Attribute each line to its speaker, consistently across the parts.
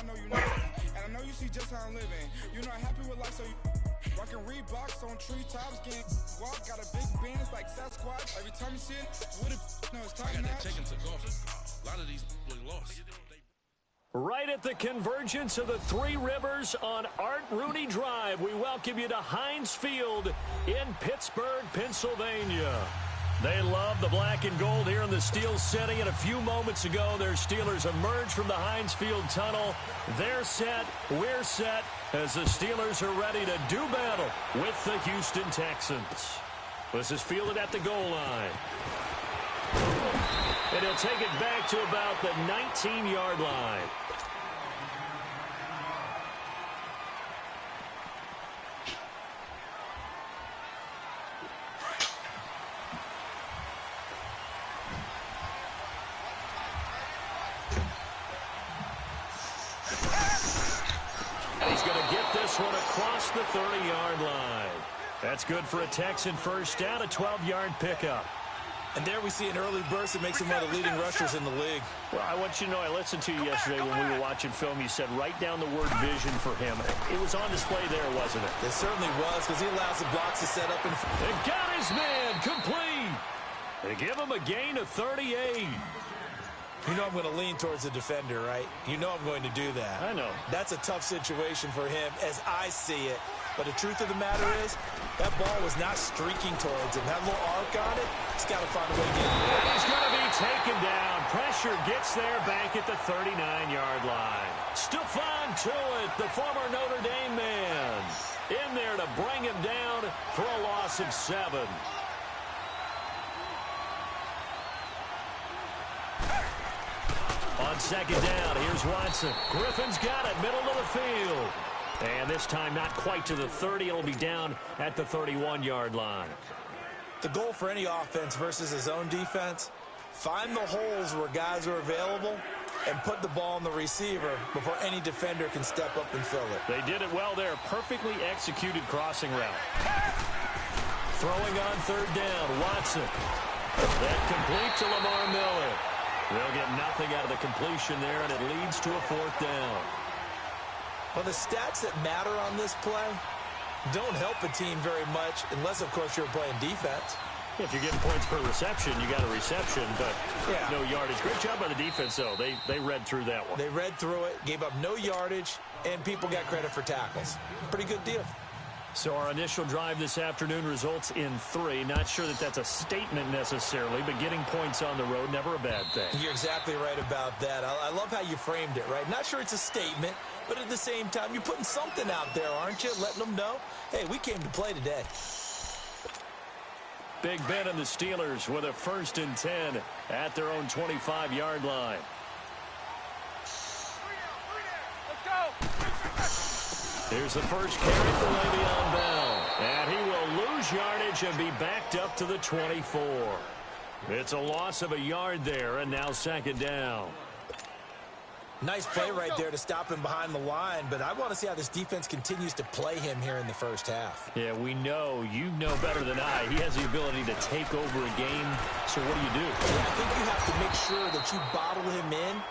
Speaker 1: I know you know it. And I know you see just how I'm living. You're not happy with life, so you rockin' Reeboks on treetops, getting walk, got a big bands like Sasquatch. Every time you see it, what it no, it's top
Speaker 2: I got that
Speaker 1: notch.
Speaker 2: taken to golf. A lot of these lost.
Speaker 3: Right at the convergence of the Three Rivers on Art Rooney Drive, we welcome you to Heinz Field in Pittsburgh, Pennsylvania. They love the black and gold here in the Steel City, and a few moments ago, their Steelers emerged from the Heinz Field tunnel. They're set, we're set, as the Steelers are ready to do battle with the Houston Texans. This is fielded at the goal line. And he'll take it back to about the 19-yard line. And he's going to get this one across the 30-yard line. That's good for a Texan first down, a 12-yard pickup.
Speaker 4: And there we see an early burst that makes him one of the leading rushers in the league.
Speaker 3: Well, I want you to know, I listened to you yesterday when we were watching film. You said write down the word vision for him. It was on display there, wasn't it?
Speaker 4: It certainly was, because he allows the blocks to set up in front.
Speaker 3: They got his man complete. They give him a gain of 38.
Speaker 4: You know I'm going to lean towards the defender, right? You know I'm going to do that.
Speaker 3: I know.
Speaker 4: That's a tough situation for him as I see it. But the truth of the matter is, that ball was not streaking towards him. That little arc on it, he's got to find a way to get it.
Speaker 3: He's going to be taken down. Pressure gets there back at the 39-yard line. Stephon Tuitt, the former Notre Dame man, in there to bring him down for a loss of 7. On second down, here's Watson. Griffin's got it, middle of the field. And this time not quite to the 30. It'll be down at the 31-yard line.
Speaker 4: The goal for any offense versus his own defense, find the holes where guys are available and put the ball on the receiver before any defender can step up and fill it.
Speaker 3: They did it well there. Perfectly executed crossing route. Throwing on third down, Watson. That complete to Lamar Miller. They'll get nothing out of the completion there, and it leads to a fourth down.
Speaker 4: Well, the stats that matter on this play don't help a team very much unless, of course, you're playing defense.
Speaker 3: If you're getting points per reception, you got a reception, but no yardage. Great job by the defense, though. They read through that one.
Speaker 4: They read through it, gave up no yardage, and people got credit for tackles. Pretty good deal.
Speaker 3: So our initial drive this afternoon results in 3. Not sure that that's a statement necessarily, but getting points on the road, never a bad thing.
Speaker 4: You're exactly right about that. I love how you framed it, right? Not sure it's a statement, but at the same time, you're putting something out there, aren't you? Letting them know, hey, we came to play today.
Speaker 3: Big Ben and the Steelers with a 1st and 10 at their own 25-yard line. Here's the first carry for Le'Veon Bell. And he will lose yardage and be backed up to the 24. It's a loss of a yard there, and now second down.
Speaker 4: Nice play right there to stop him behind the line, but I want to see how this defense continues to play him here in the first half.
Speaker 3: Yeah, we know. You know better than I. He has the ability to take over a game, so what do?
Speaker 4: Yeah, I think you have to make sure that you bottle him in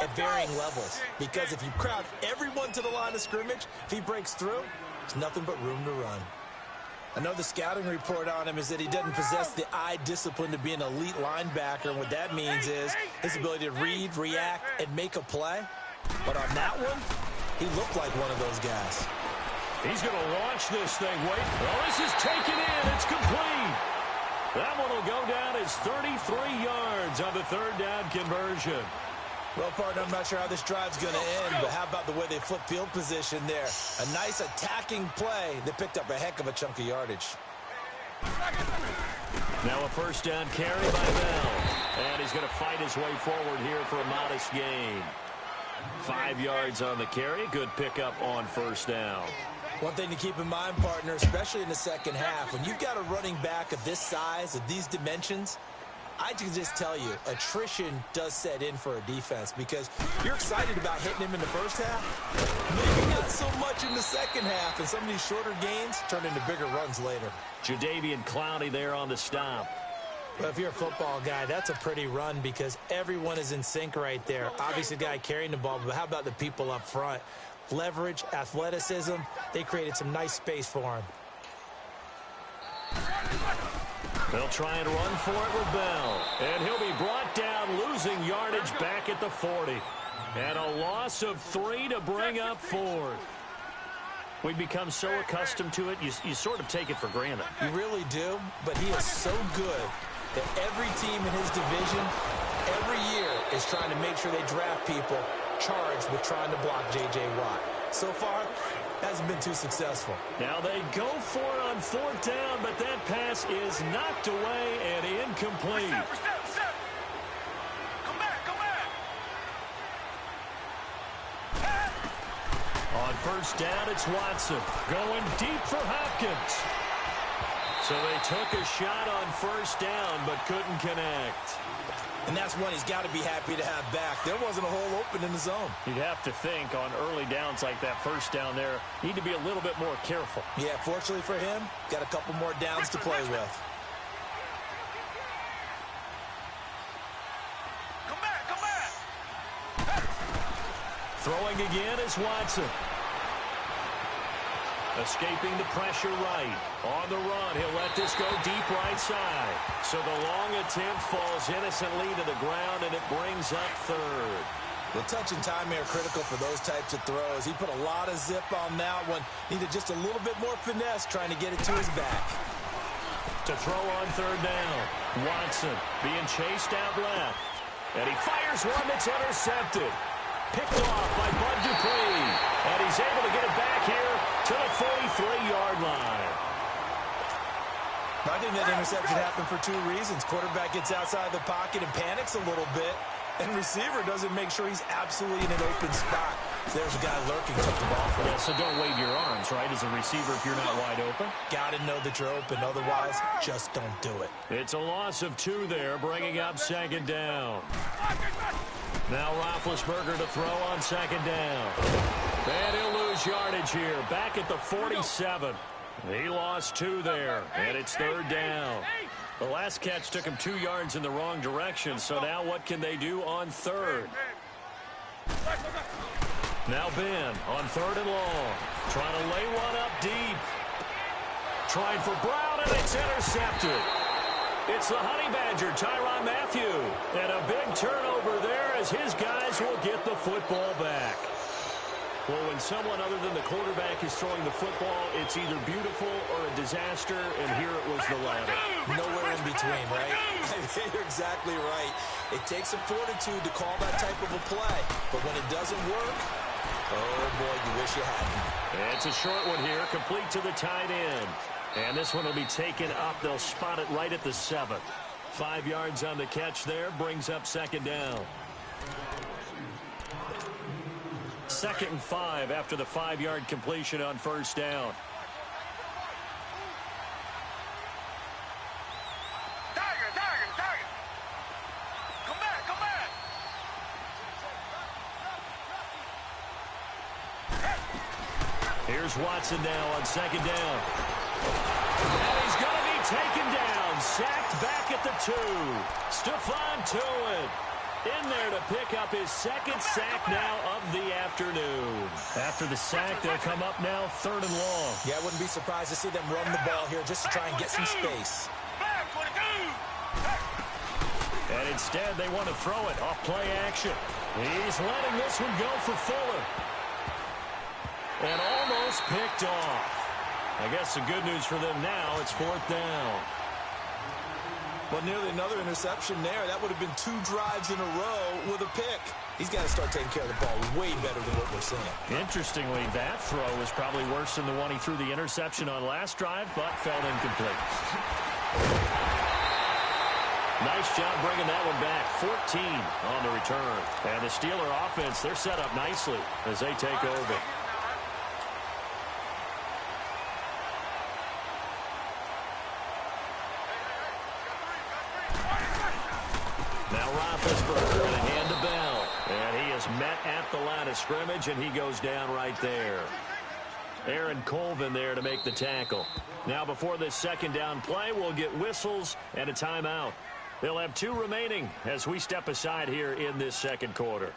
Speaker 4: at varying levels, because if you crowd everyone to the line of scrimmage, if he breaks through, there's nothing but room to run. I know the scouting report on him is that he doesn't possess the eye discipline to be an elite linebacker, and what that means is his ability to read, react, and make a play. But on that one, he looked like one of those guys.
Speaker 3: He's going to launch this thing. Wait. Well, this is taken in. It's complete. That one will go down as 33 yards on the third down conversion.
Speaker 4: Well, partner, I'm not sure how this drive's going to end, but how about the way they flip field position there? A nice attacking play that picked up a heck of a chunk of yardage.
Speaker 3: Now a first down carry by Bell. And he's going to fight his way forward here for a modest gain. 5 yards on the carry. Good pickup on first down.
Speaker 4: One thing to keep in mind, partner, especially in the second half, when you've got a running back of this size, of these dimensions, I can just tell you, attrition does set in for a defense because you're excited about hitting him in the first half. Maybe not so much in the second half, and some of these shorter gains turn into bigger runs later.
Speaker 3: Jadeveon Clowney there on the stop.
Speaker 4: Well, if you're a football guy, that's a pretty run because everyone is in sync right there. Obviously, the guy carrying the ball, but how about the people up front? Leverage, athleticism, they created some nice space for him.
Speaker 3: They'll try and run for it with Bell. And he'll be brought down, losing yardage back at the 40. And a loss of 3 to bring up 4th. We've become so accustomed to it, you sort of take it for granted.
Speaker 4: You really do, but he is so good that every team in his division, every year, is trying to make sure they draft people charged with trying to block J.J. Watt. So far, hasn't been too successful.
Speaker 3: Now they go for it on 4th down, but that pass is knocked away and incomplete.
Speaker 2: Reset. Come back.
Speaker 3: On 1st down, it's Watson going deep for Hopkins. So they took a shot on 1st down, but couldn't connect.
Speaker 4: And that's one he's got to be happy to have back. There wasn't a hole open in the zone.
Speaker 3: You'd have to think on early downs like that 1st down there, need to be a little bit more careful.
Speaker 4: Yeah, fortunately for him, got a couple more downs to play with.
Speaker 2: Come back.
Speaker 3: Throwing again is Watson. Escaping the pressure right. On the run, he'll let this go deep right side. So the long attempt falls innocently to the ground, and it brings up 3rd.
Speaker 4: The touch and time are critical for those types of throws. He put a lot of zip on that one. Needed just a little bit more finesse trying to get it to his back.
Speaker 3: To throw on 3rd down. Watson being chased out left. And he fires one that's intercepted. Picked off by Bud Dupree. And he's able to get it back here to the 43-yard line.
Speaker 4: I think that interception happened for 2 reasons. Quarterback gets outside the pocket and panics a little bit. And receiver doesn't make sure he's absolutely in an open spot. There's a guy lurking, took the ball from him.
Speaker 3: Yeah, so don't wave your arms, right, as a receiver if you're not wide open.
Speaker 4: Got to know that you're open. Otherwise, just don't do it.
Speaker 3: It's a loss of 2 there, bringing up 2nd down. Now Roethlisberger to throw on 2nd down. And he'll lose yardage here, back at the 47. He lost 2 there, and it's 3rd down. The last catch took him 2 yards in the wrong direction, so now what can they do on 3rd? Now Ben on 3rd and long. Trying to lay one up deep. Trying for Brown, and it's intercepted. It's the Honey Badger, Tyrann Mathieu. And a big turnover there as his guys will get the football back. Well, when someone other than the quarterback is throwing the football, it's either beautiful or a disaster, and here it was the latter.
Speaker 4: Nowhere in between, right? You're exactly right. It takes some fortitude to call that type of a play, but when it doesn't work, oh boy, you wish you hadn't.
Speaker 3: It's a short one here, complete to the tight end. And this one will be taken up. They'll spot it right at the 7. 5 yards on the catch there, brings up 2nd down. 2nd and 5 after the 5-yard completion on 1st down.
Speaker 2: Tiger. Come back.
Speaker 3: Here's Watson now on 2nd down. And he's going to be taken down. Sacked back at the 2. Stephon Tuitt in there to pick up his 2nd sack now of the afternoon. After the sack, they'll come up now 3rd and long.
Speaker 4: Yeah, I wouldn't be surprised to see them run the ball here just to try and get some space.
Speaker 3: And instead, they want to throw it off play action. He's letting this one go for Fuller. And almost picked off. I guess the good news for them now, it's 4th down.
Speaker 4: Well, nearly another interception there. That would have been 2 drives in a row with a pick. He's got to start taking care of the ball way better than what we're seeing.
Speaker 3: Interestingly, that throw was probably worse than the one he threw the interception on last drive, but fell incomplete. Nice job bringing that one back. 14 on the return. And the Steeler offense, they're set up nicely as they take over. Now Roethlisberger going to hand to Bell. And he is met at the line of scrimmage, and he goes down right there. Aaron Colvin there to make the tackle. Now before this second down play, we'll get whistles and a timeout. They'll have 2 remaining as we step aside here in this second quarter.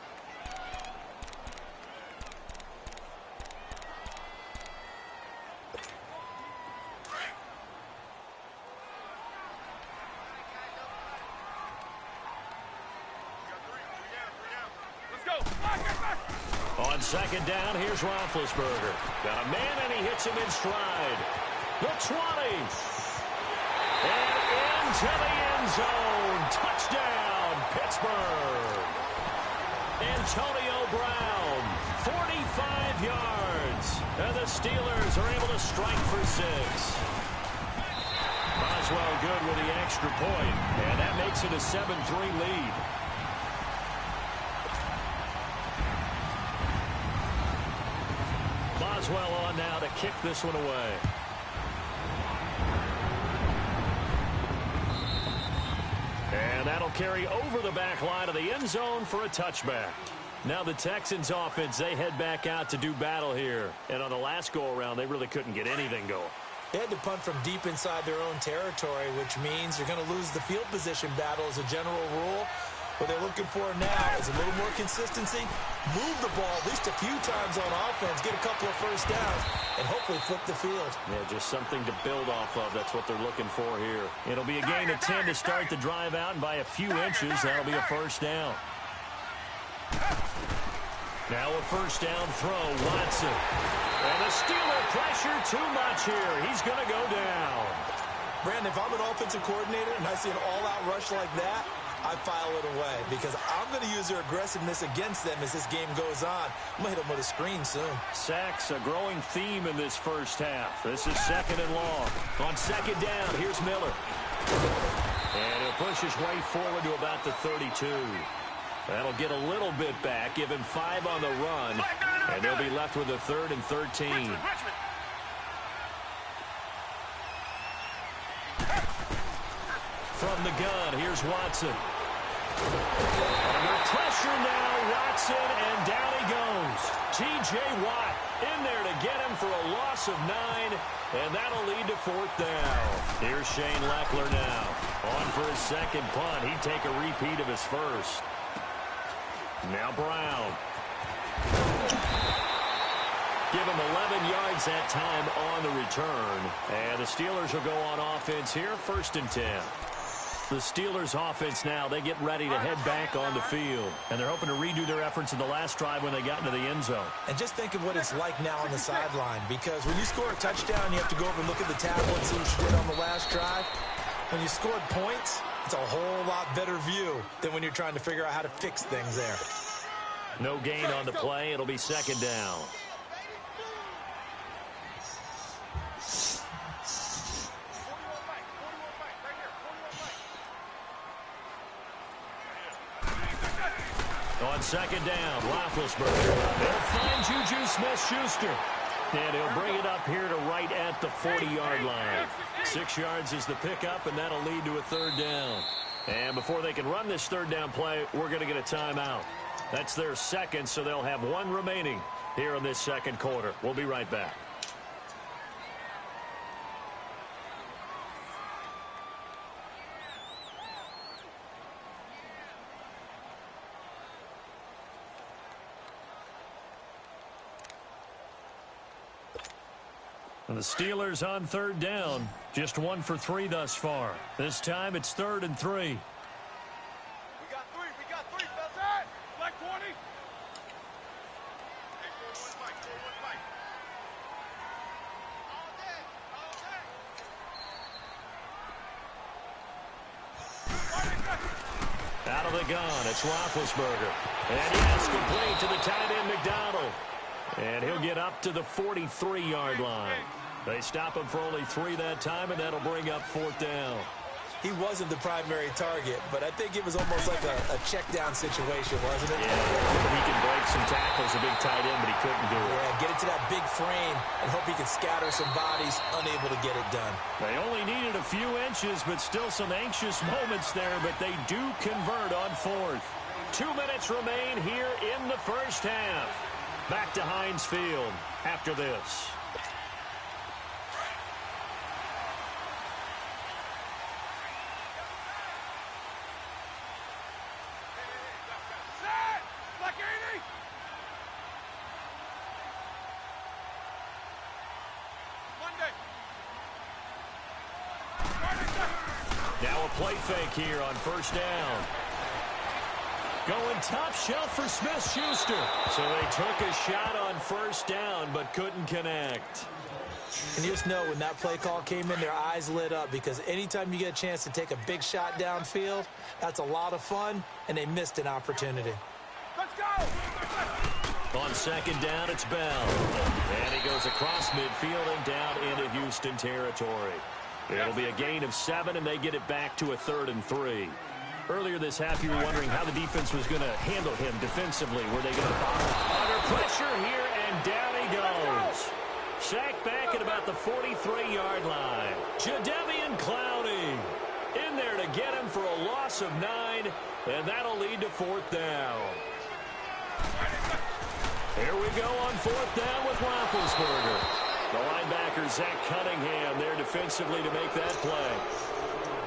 Speaker 3: On second down, here's Roethlisberger. Got a man, and he hits him in stride. The 20. And into the end zone. Touchdown, Pittsburgh. Antonio Brown, 45 yards. And the Steelers are able to strike for 6. Boswell good with the extra point, and that makes it a 7-3 lead. Boswell on now to kick this one away. And that'll carry over the back line of the end zone for a touchback. Now the Texans offense, they head back out to do battle here. And on the last go-around, they really couldn't get anything going.
Speaker 4: They had to punt from deep inside their own territory, which means you're going to lose the field position battle as a general rule. What they're looking for now is a little more consistency, move the ball at least a few times on offense, get a couple of first downs, and hopefully flip the field.
Speaker 3: Yeah, just something to build off of. That's what they're looking for here. It'll be a gain of 10 to start the drive out, and by a few inches, that'll be a first down. Now a first down throw, Watson. And the Steeler pressure too much here. He's going to go down.
Speaker 4: Brandon, if I'm an offensive coordinator and I see an all-out rush like that, I file it away because I'm going to use their aggressiveness against them as this game goes on. I'm going to hit them with a screen soon.
Speaker 3: Sacks, a growing theme in this first half. This is second and long. On second down, here's Miller. And he'll push his way forward to about the 32. That'll get a little bit back, give him 5 on the run, and they'll be left with a 3rd and 13. From the gun, here's Watson. Under pressure now, Watson, and down he goes. T.J. Watt in there to get him for a loss of 9, and that'll lead to 4th down. Here's Shane Leckler now. On for his second punt. He'd take a repeat of his first. Now Brown. Give him 11 yards that time on the return. And the Steelers will go on offense here, 1st and 10. The Steelers offense now, they get ready to head back on the field. And they're hoping to redo their efforts in the last drive when they got into the end zone.
Speaker 4: And just think of what it's like now on the sideline. Because when you score a touchdown, you have to go over and look at the tablet and see what you did on the last drive. When you scored points, it's a whole lot better view than when you're trying to figure out how to fix things there.
Speaker 3: No gain on the play. It'll be second down. On second down, Roethlisberger. They'll find Juju Smith-Schuster. And he'll bring it up here to right at the 40-yard line. 6 yards is the pickup, and that'll lead to a 3rd down. And before they can run this 3rd down play, we're going to get a timeout. That's their second, so they'll have 1 remaining here in this second quarter. We'll be right back. And the Steelers on 3rd down. Just 1 for 3 thus far. This time it's 3rd and 3.
Speaker 2: We got 3, Belton! Black 20! Hey, 4-1 Mike, 4-1 Mike. All day!
Speaker 3: Out of the gun, it's Roethlisberger. And yes, complete to the tight end, McDonald. And he'll get up to the 43-yard line. They stop him for only 3 that time, and that'll bring up 4th down.
Speaker 4: He wasn't the primary target, but I think it was almost like a check-down situation, wasn't it?
Speaker 3: Yeah, he can break some tackles, a big tight end, but he couldn't do it.
Speaker 4: Yeah, get it to that big frame and hope he can scatter some bodies, unable to get it done.
Speaker 3: They only needed a few inches, but still some anxious moments there, but they do convert on 4th. 2 minutes remain here in the first half. Back to Heinz Field after this. Now a play fake here on first down. Going top shelf for Smith-Schuster. So they took a shot on first down but couldn't connect.
Speaker 4: And you just know when that play call came in, their eyes lit up, because anytime you get a chance to take a big shot downfield, that's a lot of fun, and they missed an opportunity.
Speaker 2: Let's go!
Speaker 3: On second down, it's Bell. And he goes across midfield and down into Houston territory. It'll be a gain of 7, and they get it back to a 3rd and 3. Earlier this half, you were wondering how the defense was going to handle him defensively. Were they going to bottle under pressure here, and down he goes. Sacked back at about the 43-yard line. Jadeveon Clowney in there to get him for a loss of 9, and that'll lead to 4th down. Here we go on 4th down with Roethlisberger. The linebacker, Zach Cunningham, there defensively to make that play.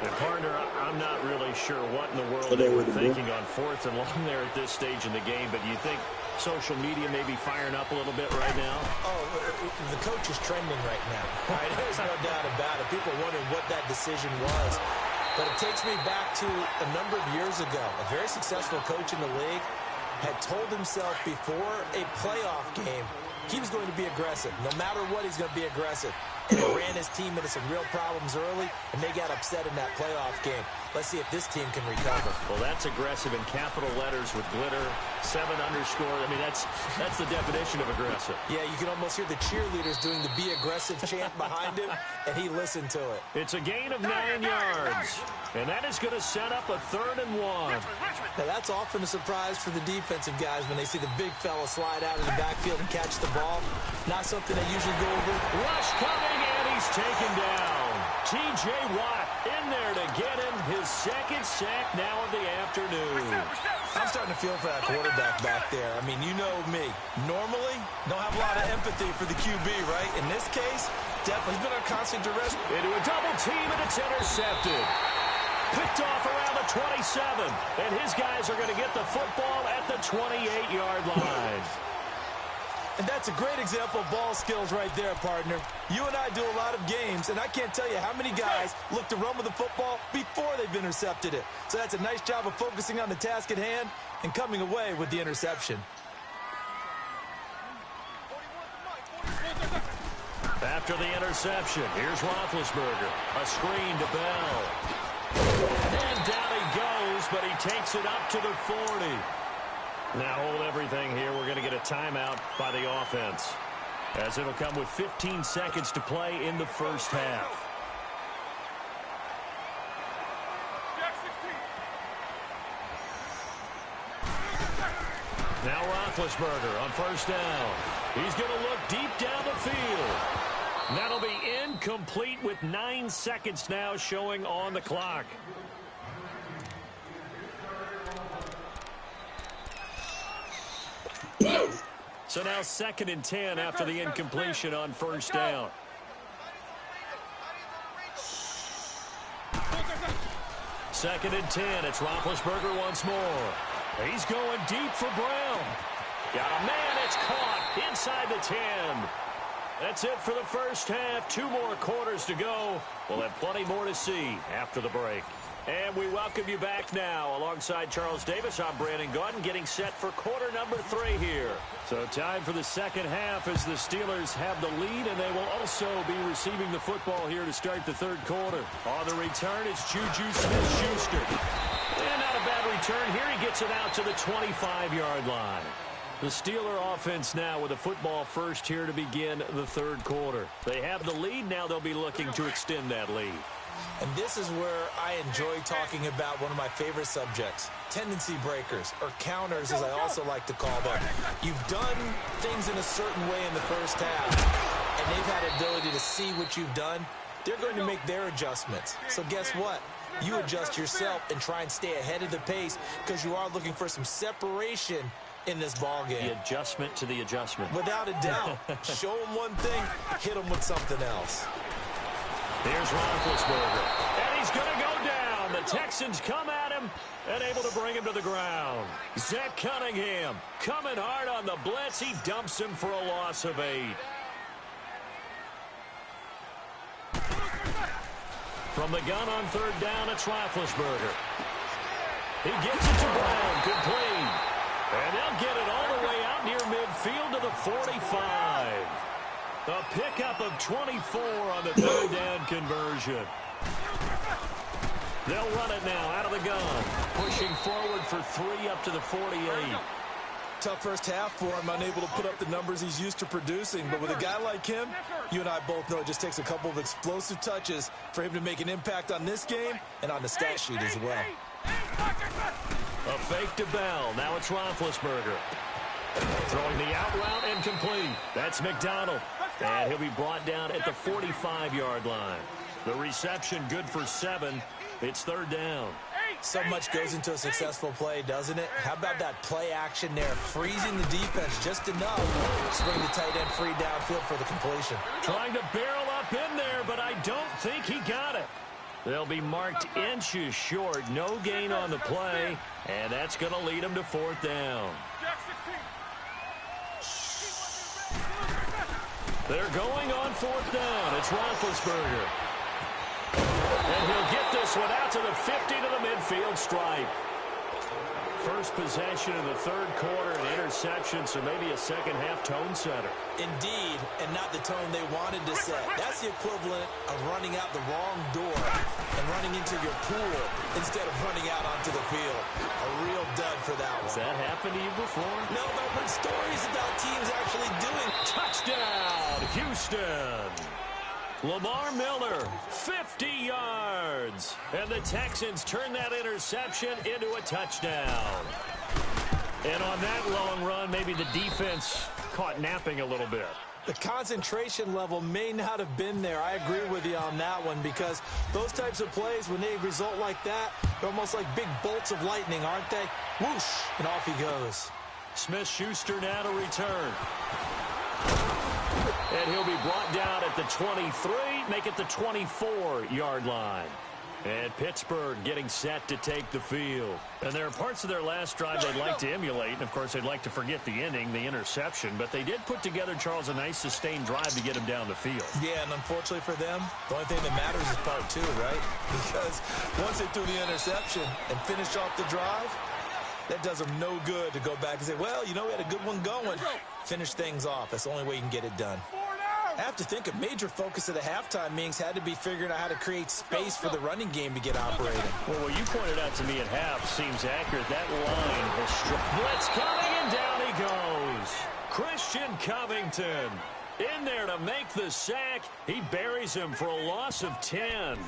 Speaker 3: And, partner, I'm not really sure what in the world they were thinking on 4th and long there at this stage in the game, but you think social media may be firing up a little bit right now?
Speaker 4: Oh, the coach is trending right now. Right? There's no doubt about it. People wondering what that decision was. But it takes me back to a number of years ago. A very successful coach in the league had told himself before a playoff game he was going to be aggressive. No matter what, he's going to be aggressive. And he ran his team into some real problems early, and they got upset in that playoff game. Let's see if this team can recover.
Speaker 3: Well, that's aggressive in capital letters with glitter, 7 underscore. I mean, that's the definition of aggressive.
Speaker 4: Yeah, you can almost hear the cheerleaders doing the be aggressive chant behind him, and he listened to it.
Speaker 3: It's a gain of 9 yards, and that is going to set up a 3rd and 1.
Speaker 4: Now, that's often a surprise for the defensive guys when they see the big fella slide out of the backfield and catch the ball. Not something they usually go over.
Speaker 3: Rush coming, and he's taken down. T.J. Watt in there to get him his 2nd sack now of the afternoon.
Speaker 4: I'm starting to feel for that quarterback back there. I mean, you know me. Normally, don't have a lot of empathy for the QB, right? In this case, definitely he's been on constant duress.
Speaker 3: Into a double team, and it's intercepted. Picked off around the 27, and his guys are going to get the football at the 28-yard line.
Speaker 4: And that's a great example of ball skills right there, partner. You and I do a lot of games, and I can't tell you how many guys look to run with the football before they've intercepted it. So that's a nice job of focusing on the task at hand and coming away with the interception.
Speaker 3: After the interception, here's Roethlisberger. A screen to Bell. And down he goes, but he takes it up to the 40. Now hold everything here. We're going to get a timeout by the offense, as it'll come with 15 seconds to play in the first half. Now Roethlisberger on first down. He's going to look deep down the field. That'll be incomplete with 9 seconds now showing on the clock. So now 2nd and 10 after the incompletion on first down. Second and 10. It's Roethlisberger once more. He's going deep for Brown. Got a man. It's caught inside the 10. That's it for the first half. 2 more quarters to go. We'll have plenty more to see after the break. And we welcome you back now. Alongside Charles Davis, I'm Brandon Gaudin, getting set for quarter number 3 here. So time for the second half as the Steelers have the lead, and they will also be receiving the football here to start the 3rd quarter. On the return, it's Juju Smith-Schuster. And not a bad return here. He gets it out to the 25-yard line. The Steeler offense now with a football first here to begin the 3rd quarter. They have the lead. Now they'll be looking to extend that lead.
Speaker 4: And this is where I enjoy talking about one of my favorite subjects, tendency breakers, or counters as I also like to call them. You've done things in a certain way in the first half, and they've had the ability to see what you've done. They're going to make their adjustments. So guess what? You adjust yourself and try and stay ahead of the pace because you are looking for some separation in this ball game.
Speaker 3: The adjustment to the adjustment.
Speaker 4: Without a doubt. Show them one thing, hit them with something else.
Speaker 3: Here's Roethlisberger, and he's going to go down. The Texans come at him and able to bring him to the ground. Zach Cunningham coming hard on the blitz. He dumps him for a loss of 8. From the gun on third down, it's Roethlisberger. He gets it to Brown, complete. And they'll get it all the way out near midfield to the 45. A pickup of 24 on the third down conversion. They'll run it now out of the gun. Pushing forward for 3 up to the 48.
Speaker 4: Tough first half for him, unable to put up the numbers he's used to producing. But with a guy like him, you and I both know it just takes a couple of explosive touches for him to make an impact on this game and on the stat sheet as well.
Speaker 3: A fake to Bell. Now it's Roethlisberger. Throwing the out route and complete. That's McDonald. And he'll be brought down at the 45-yard line. The reception good for 7. It's third down.
Speaker 4: So much goes into a successful play, doesn't it? How about that play action there? Freezing the defense just enough. Swing the tight end free downfield for the completion.
Speaker 3: Trying to barrel up in there, but I don't think he got it. They'll be marked inches short. No gain on the play, and that's going to lead them to fourth down. They're going on fourth down. It's Roethlisberger. And he'll get this one out to the 50 to the midfield stripe. First possession of the third quarter, an interception, so maybe a second-half tone setter.
Speaker 4: Indeed, and not the tone they wanted to set. That's the equivalent of running out the wrong door and running into your pool instead of running out onto the field. A real dud for that one.
Speaker 3: Has that happened to you before?
Speaker 4: No, but I've heard stories about teams actually doing.
Speaker 3: Touchdown, Houston! Lamar Miller, 50 yards. And the Texans turn that interception into a touchdown. And on that long run, maybe the defense caught napping a little bit.
Speaker 4: The concentration level may not have been there. I agree with you on that one because those types of plays, when they result like that, they're almost like big bolts of lightning, aren't they? Whoosh, and off he goes.
Speaker 3: Smith-Schuster now to return. And he'll be brought down at the 23, make it the 24-yard line. And Pittsburgh getting set to take the field. And there are parts of their last drive they'd like to emulate. And, of course, they'd like to forget the ending, the interception. But they did put together, Charles, a nice sustained drive to get him down the field.
Speaker 4: Yeah, and unfortunately for them, the only thing that matters is part 2, right? Because once they threw the interception and finished off the drive, that does them no good to go back and say, well, you know, we had a good one going. Finish things off. That's the only way you can get it done. I have to think a major focus of the halftime meetings had to be figuring out how to create space for the running game to get operating.
Speaker 3: Well, what you pointed out to me at half seems accurate. That line has struck. Blitz coming, and down he goes. Christian Covington in there to make the sack. He buries him for a loss of 10.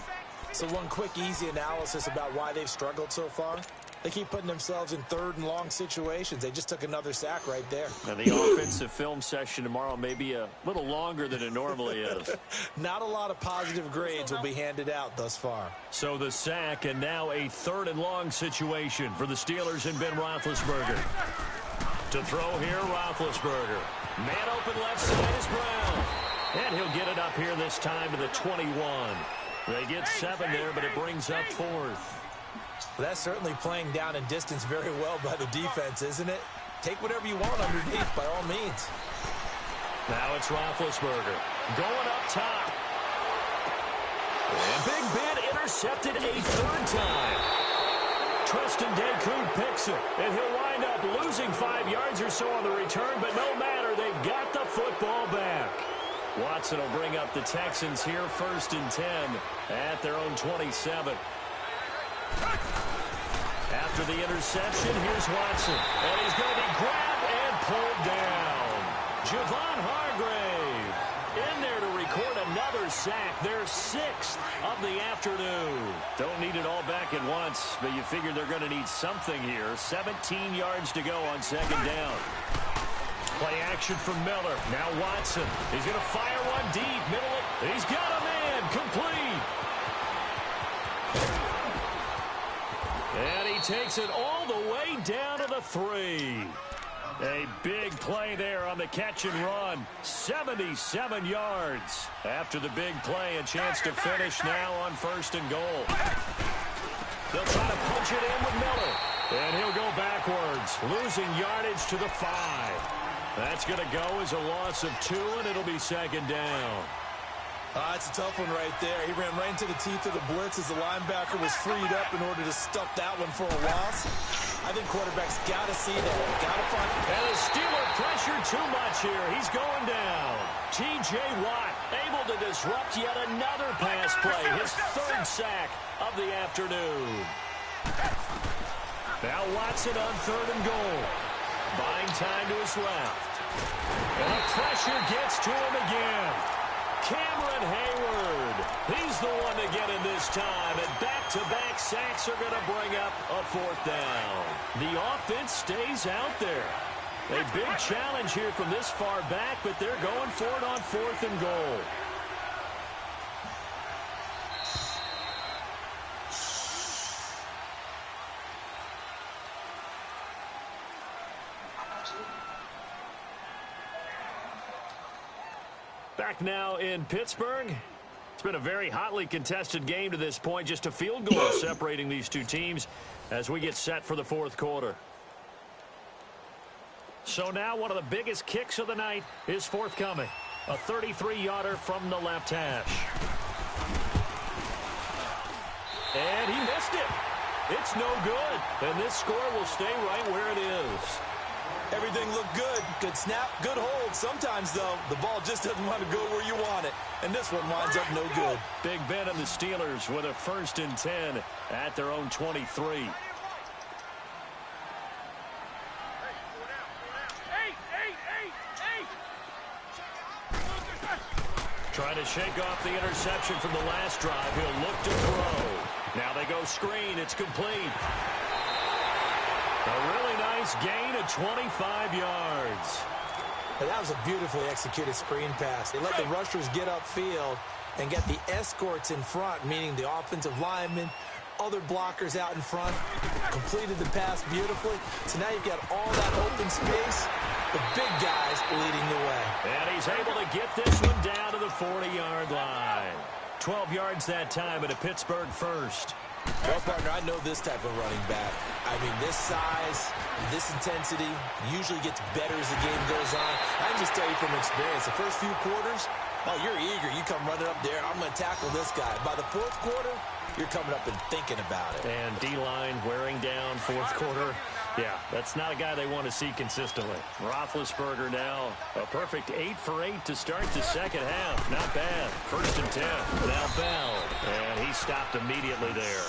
Speaker 4: So one quick, easy analysis about why they've struggled so far. They keep putting themselves in third and long situations. They just took another sack right there.
Speaker 3: And the offensive film session tomorrow may be a little longer than it normally is.
Speaker 4: Not a lot of positive grades will be handed out thus far.
Speaker 3: So the sack, and now a third and long situation for the Steelers and Ben Roethlisberger. To throw here, Roethlisberger. Man open left side is Brown. And he'll get it up here this time to the 21. They get 7 there, but it brings up 4th.
Speaker 4: Well, that's certainly playing down and distance very well by the defense, isn't it? Take whatever you want underneath, by all means.
Speaker 3: Now it's Roethlisberger going up top. And Big Ben intercepted a third time. Tristan Deku picks it, and he'll wind up losing 5 yards or so on the return, but no matter, they've got the football back. Watson will bring up the Texans here, 1st and 10 at their own 27. After the interception, here's Watson. And he's going to be grabbed and pulled down. Javon Hargrave in there to record another sack. Their 6th of the afternoon. Don't need it all back at once, but you figure they're going to need something here. 17 yards to go on 2nd down. Play action from Miller. Now Watson. He's going to fire one deep. Middle it. He's got a man. Complete. And he takes it all the way down to the 3. A big play there on the catch and run. 77 yards. After the big play, a chance to finish now on 1st and goal. They'll try to punch it in with Miller. And he'll go backwards, losing yardage to the 5. That's going to go as a loss of 2, and it'll be second down.
Speaker 4: It's a tough one right there. He ran right into the teeth of the blitz as the linebacker was freed up in order to stuff that one for a loss. I think quarterbacks got to see that. Got to find.
Speaker 3: And the Steeler pressure too much here. He's going down. T.J. Watt able to disrupt yet another pass play. His 3rd sack of the afternoon. Now Watson on 3rd and goal. Buying time to his left. And the pressure gets to him again. Cameron Hayward. He's the one to get him this time. And back-to-back sacks are going to bring up a 4th down. The offense stays out there. A big challenge here from this far back, but they're going for it on 4th and goal. Back now in Pittsburgh. It's been a very hotly contested game to this point. Just a field goal separating these two teams as we get set for the 4th quarter. So now one of the biggest kicks of the night is forthcoming. A 33-yarder from the left hash. And he missed it. It's no good. And this score will stay right where it is.
Speaker 4: Everything looked good. Good snap, good hold. Sometimes, though, the ball just doesn't want to go where you want it. And this one winds up no good.
Speaker 3: Big Ben and the Steelers with a 1st and 10 at their own 23. Trying to shake off the interception from the last drive. He'll look to throw. Now they go screen. It's complete. A really nice gain of 25 yards.
Speaker 4: And that was a beautifully executed screen pass. They let the rushers get upfield and get the escorts in front, meaning the offensive linemen, other blockers out in front, completed the pass beautifully. So now you've got all that open space, the big guys leading the way.
Speaker 3: And he's able to get this one down to the 40-yard line. 12 yards that time and a Pittsburgh 1st.
Speaker 4: Well, partner, I know this type of running back. I mean, this size, this intensity usually gets better as the game goes on. I can just tell you from experience, the first few quarters, oh, you're eager. You come running up there, I'm going to tackle this guy. By the 4th quarter, you're coming up and thinking about it.
Speaker 3: And D-line wearing down 4th quarter. Yeah, that's not a guy they want to see consistently. Roethlisberger now a perfect 8 for 8 to start the second half. Not bad. 1st and 10. Now Bell. And he stopped immediately there.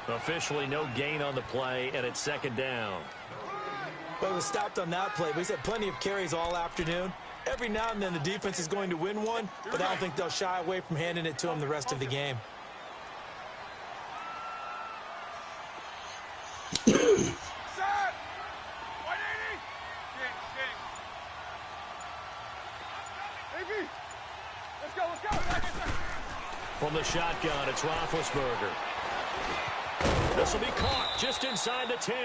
Speaker 3: Officially no gain on the play, and it's 2nd down.
Speaker 4: Well, he was stopped on that play, but he's had plenty of carries all afternoon. Every now and then the defense is going to win one, but I don't think they'll shy away from handing it to him the rest of the game.
Speaker 3: From the shotgun, it's Roethlisberger. This will be caught just inside the 10.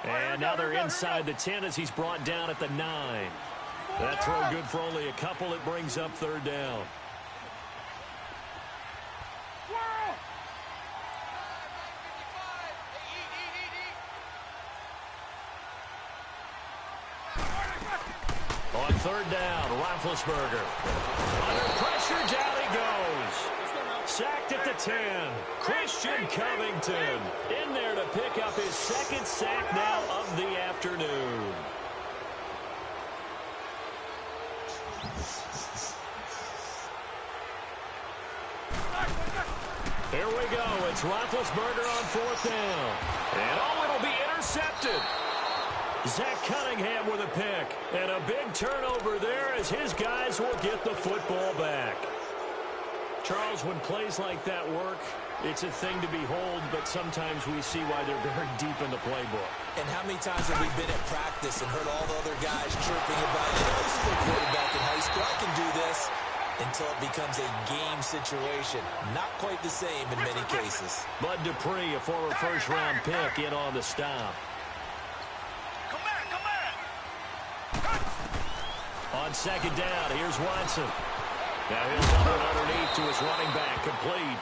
Speaker 3: And now they're inside the 10 as he's brought down at the 9. That throw good for only a couple. It brings up 3rd down. On 3rd down, Roethlisberger. Under pressure, down he goes. Sacked at the 10. Christian Covington in there to pick up his 2nd sack now of the afternoon. Here we go. It's Roethlisberger on 4th down. And it'll be intercepted. Zach Cunningham with a pick. And a big turnover there as his guys will get the football back. Charles, when plays like that work, it's a thing to behold, but sometimes we see why they're very deep in the playbook.
Speaker 4: And how many times have we been at practice and heard all the other guys chirping about, you know, I used to play quarterback in high school, I can do this, until it becomes a game situation. Not quite the same in many cases.
Speaker 3: Bud Dupree, a former first-round pick, in on the stop. On 2nd down, here's Watson. Now he'll dump it underneath to his running back, complete.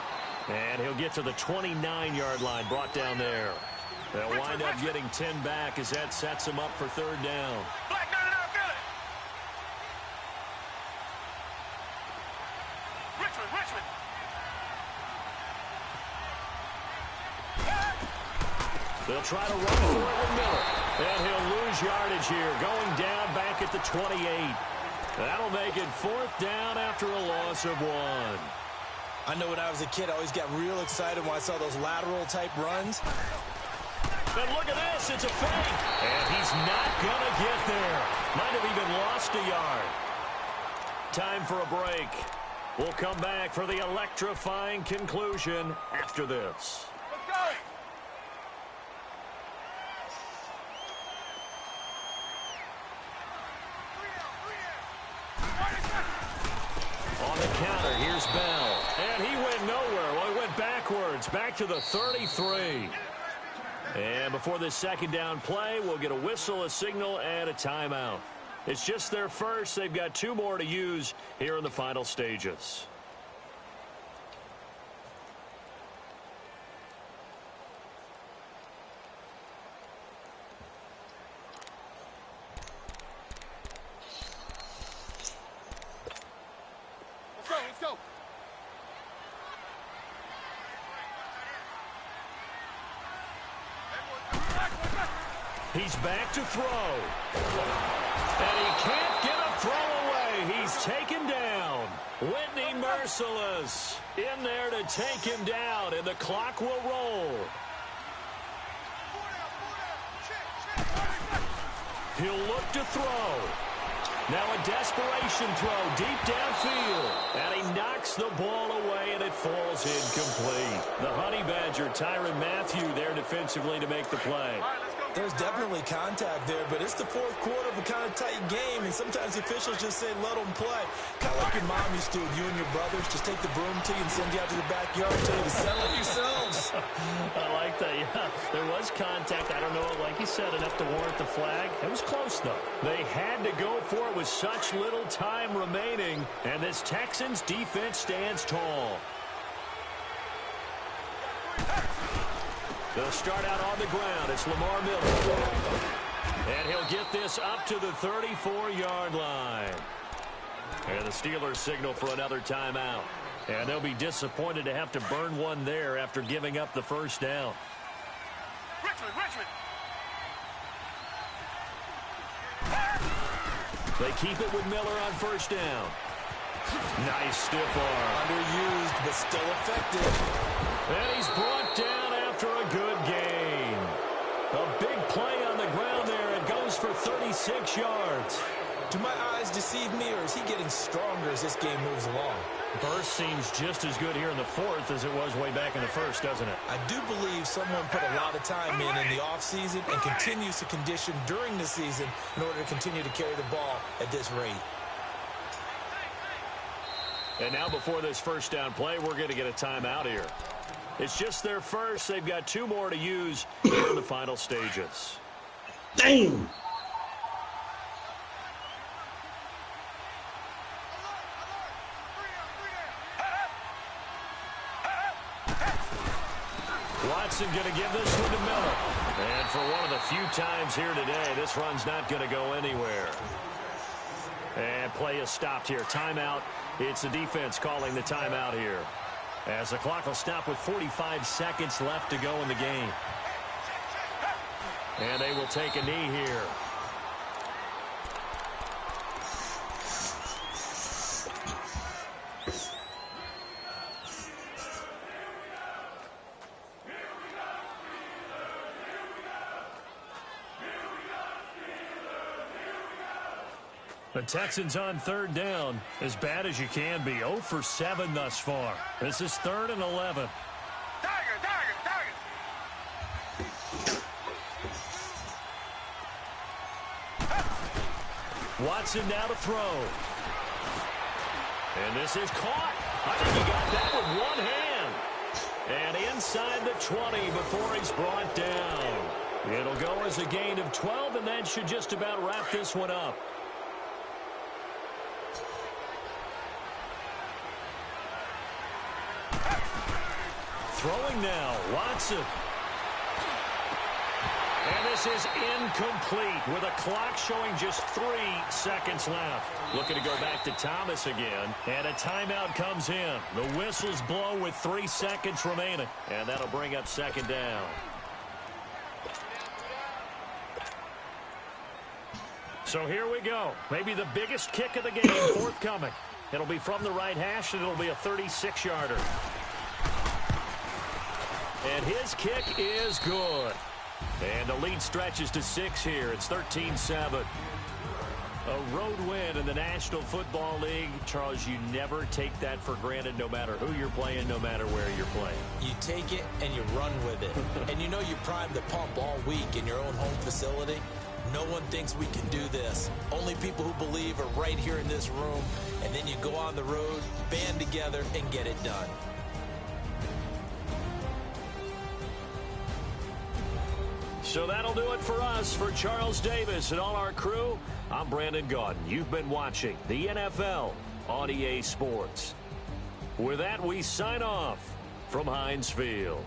Speaker 3: And he'll get to the 29-yard line, brought down there. They'll wind up getting 10 back as that sets him up for third down.
Speaker 2: Black, no, good. Richmond.
Speaker 3: They'll try to run for it with Miller. And he'll lose yardage here, going down back at the 28. That'll make it fourth down after a loss of 1.
Speaker 4: I know when I was a kid, I always got real excited when I saw those lateral-type runs.
Speaker 3: And look at this, it's a fake. And he's not going to get there. Might have even lost a yard. Time for a break. We'll come back for the electrifying conclusion after this.
Speaker 2: Let's go.
Speaker 3: On the counter, here's Bell. And he went nowhere. Well, he went backwards, back to the 33. And before this second down play, we'll get a whistle, a signal, and a timeout. It's just their first. They've got 2 more to use here in the final stages.
Speaker 2: Let's go.
Speaker 3: He's back to throw. And he can't get a throw away. He's taken down. Whitney Merciless in there to take him down, and the clock will roll. He'll look to throw. Now a desperation throw deep downfield. And he knocks the ball away, and it falls incomplete. The Honey Badger, Tyrann Mathieu, there defensively to make the play.
Speaker 4: There's definitely contact there, but it's the fourth quarter of a kind of tight game, and sometimes the officials just say, let them play. Kind of like your mom used to, you and your brothers, just take the broom to you and send you out to the backyard and tell you to settle yourselves.
Speaker 3: I like that, yeah. There was contact. I don't know, like you said, enough to warrant the flag. It was close, though. They had to go for it with such little time remaining, and this Texans defense stands tall. They'll start out on the ground. It's Lamar Miller. And he'll get this up to the 34-yard line. And the Steelers signal for another timeout. And they'll be disappointed to have to burn one there after giving up the first down.
Speaker 2: Richmond.
Speaker 3: They keep it with Miller on first down. Nice stiff arm.
Speaker 4: Underused, but still effective.
Speaker 3: And he's brought down after a good gain. A big play on the ground there. It goes for 36 yards.
Speaker 4: Do my eyes deceive me, or is he getting stronger as this game moves along?
Speaker 3: Burst seems just as good here in the fourth as it was way back in the first, doesn't it?
Speaker 4: I do believe someone put a lot of time in the offseason and continues to condition during the season in order to continue to carry the ball at this rate.
Speaker 3: And now before this first down play, we're going to get a timeout here. It's just their first. They've got 2 more to use in the final stages.
Speaker 5: Damn!
Speaker 3: Watson going to give this one to Miller. And for one of the few times here today, this run's not going to go anywhere. And play is stopped here. Timeout. It's the defense calling the timeout here, as the clock will stop with 45 seconds left to go in the game. And they will take a knee here. The Texans on third down, as bad as you can be. 0 for 7 thus far. This is 3rd and 11.
Speaker 2: Tiger.
Speaker 3: Watson now to throw. And this is caught. I think he got that with one hand. And inside the 20 before he's brought down. It'll go as a gain of 12, and that should just about wrap this one up. Throwing now, Watson. And this is incomplete with a clock showing just 3 seconds left. Looking to go back to Thomas again. And a timeout comes in. The whistles blow with 3 seconds remaining. And that'll bring up second down. So here we go. Maybe the biggest kick of the game forthcoming. It'll be from the right hash, and it'll be a 36-yarder. And his kick is good. And the lead stretches to 6 here. It's 13-7. A road win in the National Football League. Charles, you never take that for granted no matter who you're playing, no matter where you're playing.
Speaker 4: You take it and you run with it. And you know you primed the pump all week in your own home facility. No one thinks we can do this. Only people who believe are right here in this room. And then you go on the road, band together, and get it done.
Speaker 3: So that'll do it for us. For Charles Davis and all our crew, I'm Brandon Gaudin. You've been watching the NFL on EA Sports. With that, we sign off from Heinz Field.